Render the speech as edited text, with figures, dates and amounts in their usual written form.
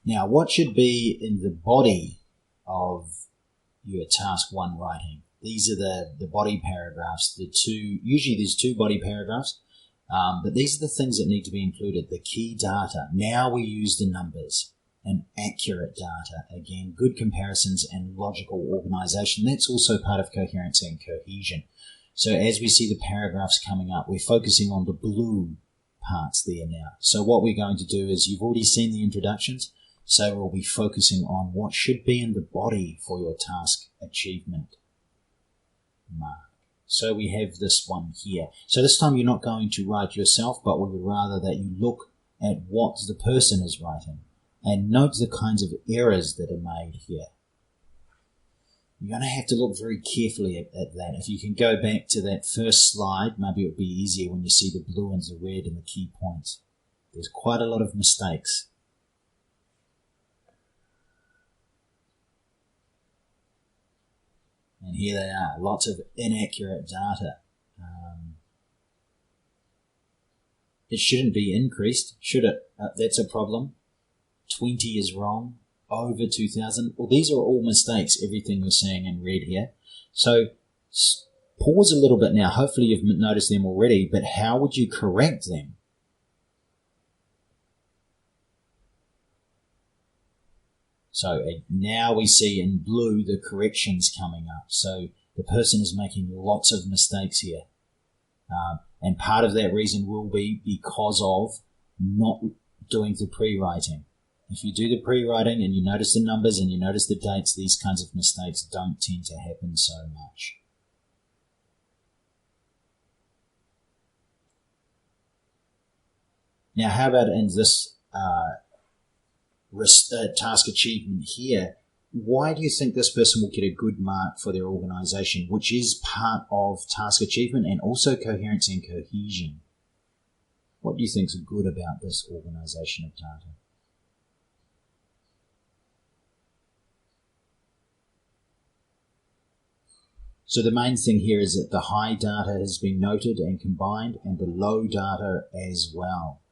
Now, what should be in the body of your task 1 writing? These are the body paragraphs. Usually there's 2 body paragraphs, but these are the things that need to be included. The key data. Now we use the numbers and accurate data. Again, good comparisons and logical organization. That's also part of coherency and cohesion. So as we see the paragraphs coming up, we're focusing on the blue parts there now. So what we're going to do is, you've already seen the introductions, so we'll be focusing on what should be in the body for your task achievement mark. So we have this one here. So this time you're not going to write yourself, but we would rather that you look at what the person is writing and note the kinds of errors that are made here. You're going to have to look very carefully at that. If you can go back to that first slide, maybe it'll be easier when you see the blue and the red and the key points. There's quite a lot of mistakes. And here they are, lots of inaccurate data. It shouldn't be increased, should it? That's a problem. 20 is wrong. Over 2,000. Well, these are all mistakes, everything we're seeing in red here. So pause a little bit now. Hopefully you've noticed them already, but how would you correct them? So now we see in blue the corrections coming up. So the person is making lots of mistakes here. And part of that reason will be because of not doing the pre-writing. If you do the pre-writing and you notice the numbers and you notice the dates, these kinds of mistakes don't tend to happen so much. Now, how about in this task achievement here? Why do you think this person will get a good mark for their organization, which is part of task achievement and also coherency and cohesion? What do you think is good about this organization of data? So the main thing here is that the high data has been noted and combined, and the low data as well.